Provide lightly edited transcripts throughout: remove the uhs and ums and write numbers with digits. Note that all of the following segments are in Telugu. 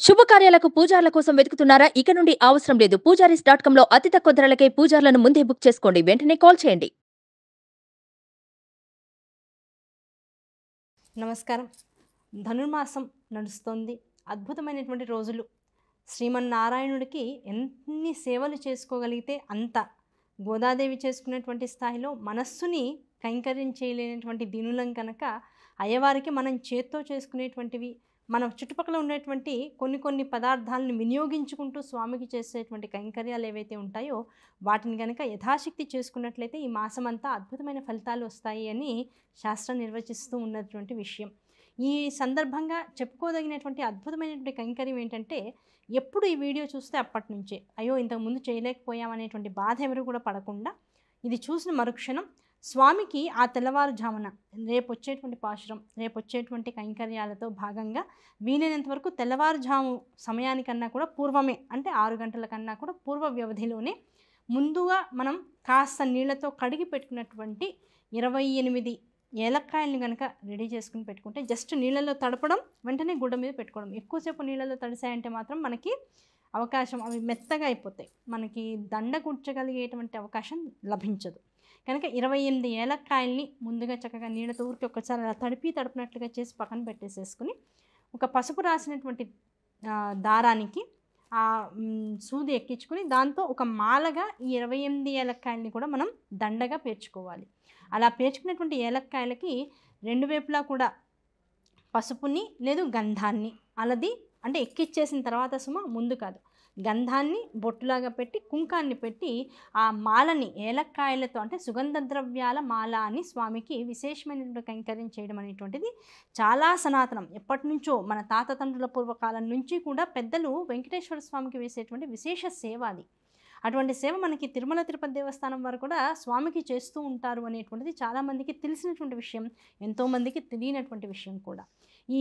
శుభకార్యాలకు పూజార్ల కోసం వెతుకుతున్నారా? ఇక నుండి అవసరం లేదు. పూజారీస్.comలో అతి తక్కువ ధరలకే పూజార్లను ముందే బుక్ చేసుకోండి. వెంటనే కాల్ చేయండి. నమస్కారం. ధనుర్మాసం నడుస్తోంది. అద్భుతమైనటువంటి రోజులు. శ్రీమన్నారాయణుడికి ఎన్ని సేవలు చేసుకోగలిగితే అంత. గోదాదేవి చేసుకునేటువంటి స్థాయిలో మనస్సుని కైంకర్యం చేయలేనటువంటి దీనులం కనుక అయ్యవారికి మనం చేత్తో చేసుకునేటువంటివి, మన చుట్టుపక్కల ఉండేటువంటి కొన్ని పదార్థాలను వినియోగించుకుంటూ స్వామికి చేసేటువంటి కైంకర్యాలు ఏవైతే ఉంటాయో వాటిని కనుక యథాశక్తి చేసుకున్నట్లయితే ఈ మాసమంతా అద్భుతమైన ఫలితాలు వస్తాయి అని శాస్త్రం నిర్వచిస్తూ ఉన్నటువంటి విషయం. ఈ సందర్భంగా చెప్పుకోదగినటువంటి అద్భుతమైనటువంటి కైంకర్యం ఏంటంటే, ఎప్పుడు ఈ వీడియో చూస్తే అప్పటి నుంచే అయ్యో ఇంతకుముందు చేయలేకపోయామనేటువంటి బాధ ఎవరు కూడా పడకుండా, ఇది చూసిన మరుక్షణం స్వామికి ఆ తెల్లవారుజామున రేపొచ్చేటువంటి పాశురం, రేపొచ్చేటువంటి కైంకర్యాలతో భాగంగా వీలైనంత వరకు తెల్లవారుజాము సమయానికన్నా కూడా పూర్వమే, అంటే 6 గంటల కన్నా కూడా పూర్వ వ్యవధిలోనే ముందుగా మనం కాస్త నీళ్లతో కడిగి పెట్టుకున్నటువంటి 28 ఏలక్కాయలను కనుక రెడీ చేసుకుని పెట్టుకుంటే, జస్ట్ నీళ్ళలో తడపడం, వెంటనే గుడ్డ మీద పెట్టుకోవడం. ఎక్కువసేపు నీళ్ళలో తడిసాయంటే మాత్రం మనకి అవకాశం, అవి మెత్తగా అయిపోతాయి, మనకి దండ కూర్చగలిగేటువంటి అవకాశం లభించదు. కనుక 28 ఏలక్కాయల్ని ముందుగా చక్కగా నీళ్ళతో ఊరికి ఒక్కసారి అలా తడిపినట్లుగా చేసి పక్కన పెట్టేసేసుకుని, ఒక పసుపు రాసినటువంటి దారానికి ఆ సూది ఎక్కించుకుని దాంతో ఒక మాలగా ఈ 28 ఏలక్కాయల్ని కూడా మనం దండగా పేర్చుకోవాలి. అలా పేర్చుకున్నటువంటి ఏలక్కాయలకి రెండు వైపులా కూడా పసుపుని లేదు గంధాన్ని, అలది అంటే ఎక్కిచ్చేసిన తర్వాత ముందు కాదు, గంధాన్ని బొట్టులాగా పెట్టి కుంకాన్ని పెట్టి ఆ మాలని ఏలక్కాయలతో, అంటే సుగంధ ద్రవ్యాల మాల అని స్వామికి విశేషమైనటువంటి కైంకర్యం చేయడం అనేటువంటిది చాలా సనాతనం. ఎప్పటి నుంచో మన తాతతండ్రుల పూర్వకాలం నుంచి కూడా పెద్దలు వెంకటేశ్వర స్వామికి వేసేటువంటి విశేష సేవ అది. అటువంటి సేవ మనకి తిరుమల తిరుపతి దేవస్థానం వారు కూడా స్వామికి చేస్తూ ఉంటారు అనేటువంటిది చాలామందికి తెలిసినటువంటి విషయం, ఎంతోమందికి తెలియనటువంటి విషయం కూడా. ఈ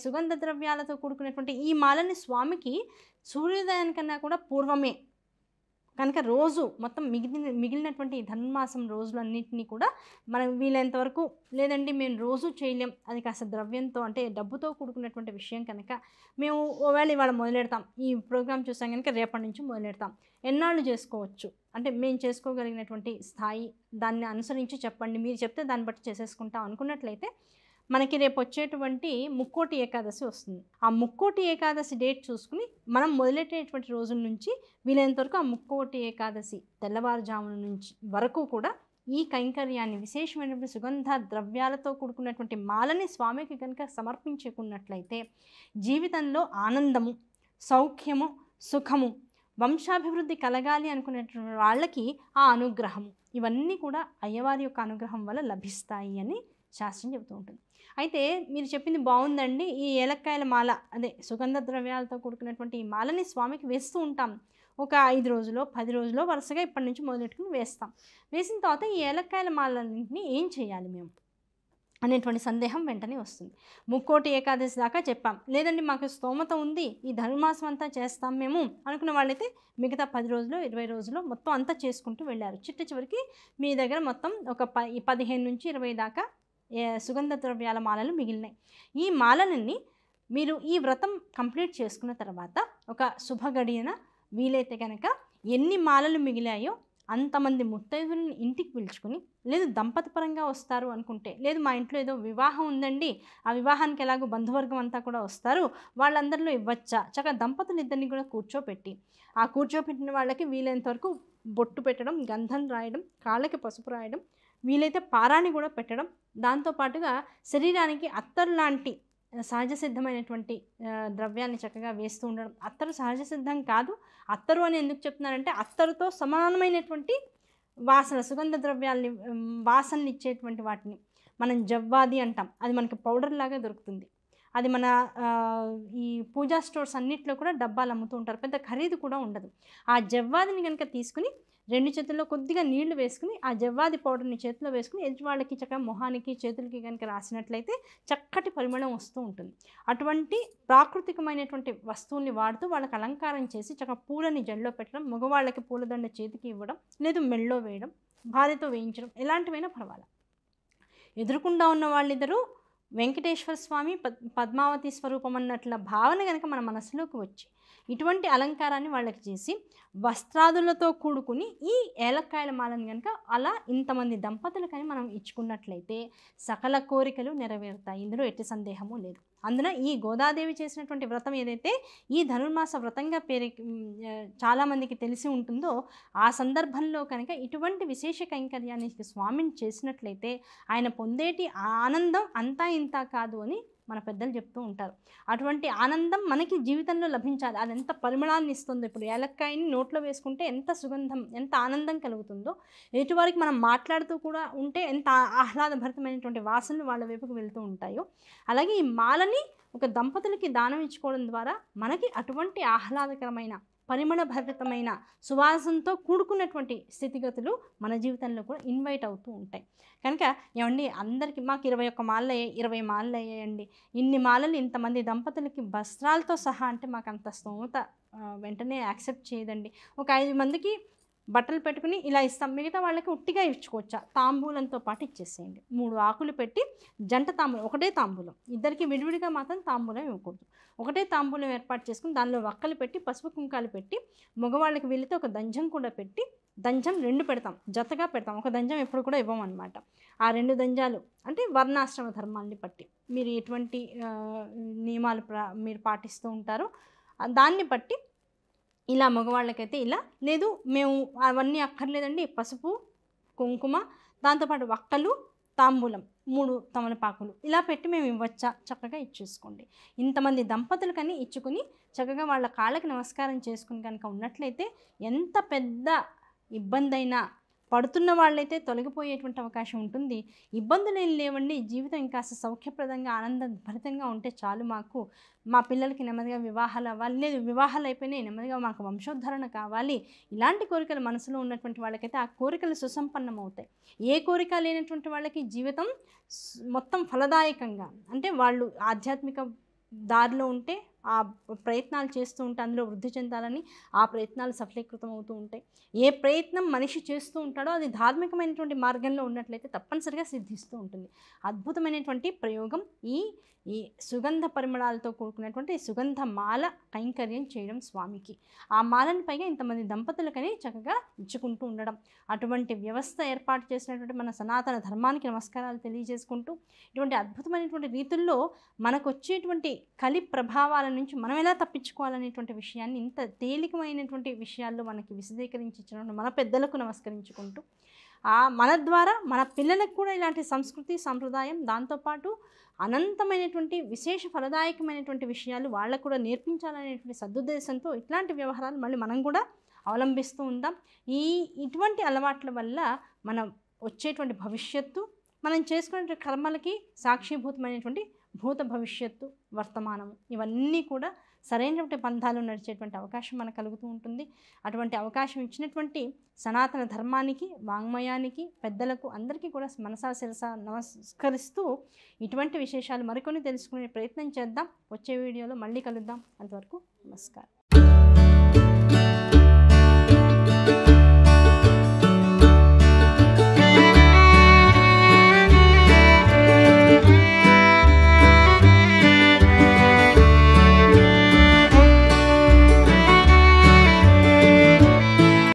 సుగంధ ద్రవ్యాలతో కూడుకున్నటువంటి ఈ మాలని స్వామికి సూర్యోదయానికన్నా కూడా పూర్వమే కనుక రోజు మొత్తం మిగిలినటువంటి ధనుర్మాసం రోజులన్నింటినీ కూడా మనం వీలైనంత వరకు, లేదండి మేము రోజు చేయలేం, అది కాస్త ద్రవ్యంతో అంటే డబ్బుతో కూడుకున్నటువంటి విషయం కనుక మేము ఒకవేళ ఇవాళ మొదలెడతాం, ఈ ప్రోగ్రామ్ చూసాం కనుక రేపటి నుంచి మొదలెడతాం, ఎన్నాళ్ళు చేసుకోవచ్చు అంటే మేము చేసుకోగలిగినటువంటి స్థాయి దాన్ని అనుసరించి చెప్పండి, మీరు చెప్తే దాన్ని బట్టి చేసేసుకుంటాం అనుకున్నట్లయితే మనకి రేపు వచ్చేటువంటి ముక్కోటి ఏకాదశి వస్తుంది. ఆ ముక్కోటి ఏకాదశి డేట్ చూసుకుని మనం మొదలెట్టేటువంటి రోజుల నుంచి వీలైనంత వరకు ఆ ముక్కోటి ఏకాదశి తెల్లవారుజామున నుంచి వరకు కూడా ఈ కైంకర్యాన్ని, విశేషమైనటువంటి సుగంధ ద్రవ్యాలతో కూడుకున్నటువంటి మాలని స్వామికి కనుక సమర్పించుకున్నట్లయితే జీవితంలో ఆనందము, సౌఖ్యము, సుఖము, వంశాభివృద్ధి కలగాలి అనుకునేటువంటి వాళ్ళకి ఆ అనుగ్రహము, ఇవన్నీ కూడా అయ్యవారి యొక్క అనుగ్రహం వల్ల లభిస్తాయి అని శాస్త్రం చెబుతూ ఉంటుంది. అయితే మీరు చెప్పింది బాగుందండి, ఈ ఏలక్కాయల మాల, అదే సుగంధ ద్రవ్యాలతో కూడుకున్నటువంటి ఈ మాలని స్వామికి వేస్తూ ఉంటాం. ఒక 5 రోజులో 10 రోజులో వరుసగా ఇప్పటి నుంచి మొదలెట్టుకుని వేస్తాం. వేసిన తర్వాత ఈ ఏలక్కాయల మాలన్నింటినీ ఏం చేయాలి మేము అనేటువంటి సందేహం వెంటనే వస్తుంది. ముక్కోటి ఏకాదశి దాకా చెప్పాం, లేదండి మాకు స్తోమత ఉంది, ఈ ధనుర్మాసం అంతా చేస్తాం మేము అనుకున్న వాళ్ళైతే మిగతా 10 రోజులు 20 రోజులు మొత్తం అంతా చేసుకుంటూ వెళ్ళారు. చివరికి మీ దగ్గర మొత్తం ఒక 15 నుంచి 20 దాకా సుగంధ ద్రవ్యాల మాలలు మిగిలినాయి. ఈ మాలలని మీరు ఈ వ్రతం కంప్లీట్ చేసుకున్న తర్వాత ఒక శుభగడియన వీలైతే కనుక ఎన్ని మాలలు మిగిలాయో అంతమంది ముత్తైదులను ఇంటికి పిలుచుకుని, లేదు దంపతిపరంగా వస్తారు అనుకుంటే, లేదు మా ఇంట్లో ఏదో వివాహం ఉందండి, ఆ వివాహానికి ఎలాగో బంధువర్గం అంతా కూడా వస్తారు, వాళ్ళందరిలో ఇవ్వచ్చా, చక్కగా దంపతులు ఇద్దరిని కూడా కూర్చోపెట్టి, ఆ కూర్చోపెట్టిన వాళ్ళకి వీలైనంత వరకు బొట్టు పెట్టడం, గంధం రాయడం, కాళ్ళకి పసుపు రాయడం, వీలైతే పారాణి కూడా పెట్టడం, దాంతోపాటుగా శరీరానికి అత్తరు లాంటి సహజ సిద్ధమైనటువంటి ద్రవ్యాన్ని చక్కగా వేస్తూ ఉండడం. అత్తరు సహజ సిద్ధం కాదు, అత్తరు అని ఎందుకు చెప్తున్నారంటే అత్తరుతో సమానమైనటువంటి వాసన, సుగంధ ద్రవ్యాలని వాసనలు ఇచ్చేటువంటి వాటిని మనం జవ్వాది అంటాం. అది మనకి పౌడర్ లాగా దొరుకుతుంది. అది మన ఈ పూజా స్టోర్స్ అన్నిట్లో కూడా డబ్బాలు అమ్ముతూ ఉంటారు, పెద్ద ఖరీదు కూడా ఉండదు. ఆ జవ్వాదిని కనుక తీసుకుని 2 చేతుల్లో కొద్దిగా నీళ్లు వేసుకుని ఆ జవ్వాది పౌడర్ని చేతిలో వేసుకుని ఎదుటి వాళ్ళకి చక్కగా మొహానికి చేతులకి కనుక రాసినట్లయితే చక్కటి పరిమళం వస్తూ ఉంటుంది. అటువంటి ప్రాకృతికమైనటువంటి వస్తువుల్ని వాడుతూ వాళ్ళకి అలంకారం చేసి చక్కగా పూలని జల్లో పెట్టడం, మగవాళ్ళకి పూలదండ చేతికి ఇవ్వడం, లేదు మెళ్ళో వేయడం, భార్యతో వేయించడం, ఎలాంటివైనా పర్వాలేదు. ఎదురుకుండా ఉన్న వాళ్ళిద్దరూ వెంకటేశ్వర స్వామి పద్మావతి స్వరూపం అన్నట్ల భావన కనుక మన మనసులోకి వచ్చి ఇటువంటి అలంకారాన్ని వాళ్ళకి చేసి వస్త్రాదులతో కూడుకుని ఈ ఏలక్కాయల మాలను కనుక అలా ఇంతమంది దంపతులు కానీ మనం ఇచ్చుకున్నట్లయితే సకల కోరికలు నెరవేరుతాయి. ఇందులో ఎట్టి సందేహము లేదు. అందున ఈ గోదాదేవి చేసినటువంటి వ్రతం ఏదైతే ఈ ధనుర్మాస వ్రతంగా చాలామందికి తెలిసి ఉంటుందో ఆ సందర్భంలో కనుక ఇటువంటి విశేష కైంకర్యానికి స్వామిని చేసినట్లయితే ఆయన పొందేటి ఆనందం అంతా ఇంత కాదు అని మన పెద్దలు చెప్తూ ఉంటారు. అటువంటి ఆనందం మనకి జీవితంలో లభించాలి. అది ఎంత పరిమళాన్ని ఇస్తుందో, ఇప్పుడు ఏలక్కాయని నోట్లో వేసుకుంటే ఎంత సుగంధం, ఎంత ఆనందం కలుగుతుందో, ఎటువారికి మనం మాట్లాడుతూ కూడా ఉంటే ఎంత ఆహ్లాదభరితమైనటువంటి వాసనలు వాళ్ళ వైపుకు వెళ్తూ ఉంటాయో, అలాగే ఈ మాలని ఒక దంపతులకి దానం ఇచ్చుకోవడం ద్వారా మనకి అటువంటి ఆహ్లాదకరమైన పరిమళభరితమైన సువాసనతో కూడుకున్నటువంటి స్థితిగతులు మన జీవితంలో కూడా ఇన్వైట్ అవుతూ ఉంటాయి. కనుక ఏమండి అందరికీ మాకు 21 మాలలు అయ్యాయి, 20 మాలలు అయ్యాయండి, ఇన్ని మాలలు ఇంతమంది దంపతులకి వస్త్రాలతో సహా అంటే మాకు అంత స్తోమత వెంటనే యాక్సెప్ట్ చేయదండి. ఒక 5 మందికి బట్టలు పెట్టుకుని ఇలా ఇస్తాం, మిగతా వాళ్ళకి ఉట్టిగా ఇచ్చుకోవచ్చా? తాంబూలంతో పాటు ఇచ్చేసేయండి. 3 ఆకులు పెట్టి జంట తాంబూలం, ఒకటే తాంబూలం, ఇద్దరికి విడివిడిగా మాత్రం తాంబూలం ఇవ్వకూడదు. ఒకటే తాంబూలం ఏర్పాటు చేసుకుని దానిలో వక్కలు పెట్టి పసుపు కుంకాలు పెట్టి మగవాళ్ళకి వీళ్ళతో ఒక దంజం కూడా పెట్టి, దంజం 2 పెడతాం, జతగా పెడతాం, ఒక దంజం ఎప్పుడు కూడా ఇవ్వమన్నమాట. ఆ 2 దంజాలు అంటే వర్ణాశ్రమ ధర్మాన్ని బట్టి మీరు ఎటువంటి నియమాలు మీరు పాటిస్తూ ఉంటారో దాన్ని బట్టి ఇలా మగవాళ్ళకైతే ఇలా లేదు, మేము అవన్నీ అక్కర్లేదండి, పసుపు కుంకుమ దాంతోపాటు వక్కలు తాంబూలం 3 తమలపాకులు ఇలా పెట్టి మేము ఇవ్వచ్చా? చక్కగా ఇచ్చేసుకోండి. ఇంతమంది దంపతులు కానీ ఇచ్చుకుని చక్కగా వాళ్ళ కాళ్ళకి నమస్కారం చేసుకుని కనుక ఉన్నట్లయితే ఎంత పెద్ద ఇబ్బంది అయినా పడుతున్న వాళ్ళైతే తొలగిపోయేటువంటి అవకాశం ఉంటుంది. ఇబ్బందులు ఏం లేవండి, జీవితం ఇంకాస్త సౌఖ్యప్రదంగా ఆనందభరితంగా ఉంటే చాలు, మాకు మా పిల్లలకి నెమ్మదిగా వివాహాలు అవ్వాలి, లేదు వివాహాలు అయిపోయినాయి నెమ్మదిగా మాకు వంశోద్ధరణ కావాలి, ఇలాంటి కోరికలు మనసులో ఉన్నటువంటి వాళ్ళకైతే ఆ కోరికలు సుసంపన్నం అవుతాయి. ఏ కోరిక లేనటువంటి వాళ్ళకి జీవితం మొత్తం ఫలదాయకంగా, అంటే వాళ్ళు ఆధ్యాత్మిక దారిలో ఉంటే ఆ ప్రయత్నాలు చేస్తూ ఉంటే అందులో వృద్ధి చెందాలని ఆ ప్రయత్నాలు సఫలీకృతం అవుతూ ఉంటాయి. ఏ ప్రయత్నం మనిషి చేస్తూ ఉంటాడో అది ధార్మికమైనటువంటి మార్గంలో ఉన్నట్లయితే తప్పనిసరిగా సిద్ధిస్తూ ఉంటుంది. అద్భుతమైనటువంటి ప్రయోగం ఈ సుగంధ పరిమళాలతో కూడుకున్నటువంటి సుగంధ మాల కైంకర్యం చేయడం స్వామికి. ఆ మాలను పైగా ఇంతమంది దంపతులకని చక్కగా ఇచ్చుకుంటూ ఉండడం, అటువంటి వ్యవస్థ ఏర్పాటు చేసినటువంటి మన సనాతన ధర్మానికి నమస్కారాలు తెలియజేసుకుంటూ ఇటువంటి అద్భుతమైనటువంటి రీతుల్లో మనకు వచ్చేటువంటి కలి ప్రభావాల నుంచి మనం ఎలా తప్పించుకోవాలనేటువంటి విషయాన్ని ఇంత తేలికమైనటువంటి విషయాల్లో మనకి విశదీకరించి ఇచ్చినటువంటి మన పెద్దలకు నమస్కరించుకుంటూ మన ద్వారా మన పిల్లలకు కూడా ఇలాంటి సంస్కృతి సంప్రదాయం దాంతోపాటు అనంతమైనటువంటి విశేష ఫలదాయకమైనటువంటి విషయాలు వాళ్ళకు కూడా నేర్పించాలనేటువంటి సదుద్దేశంతో ఇట్లాంటి వ్యవహారాలు మళ్ళీ మనం కూడా అవలంబిస్తూ ఉందాం. ఇటువంటి అలవాట్ల వల్ల మనం వచ్చేటువంటి భవిష్యత్తు, మనం చేసుకునే కర్మలకి సాక్షిభూతమైనటువంటి భూత భవిష్యత్తు వర్తమానము ఇవన్నీ కూడా సరైనటువంటి పంథాలు నడిచేటువంటి అవకాశం మనకు కలుగుతూ ఉంటుంది. అటువంటి అవకాశం ఇచ్చినటువంటి సనాతన ధర్మానికి, వాంగ్మయానికి, పెద్దలకు అందరికీ కూడా మనసా శిరసా నమస్కరిస్తూ ఇటువంటి విశేషాలు మరికొన్ని తెలుసుకునే ప్రయత్నం చేద్దాం. వచ్చే వీడియోలో మళ్ళీ కలుద్దాం. అంతవరకు నమస్కారం.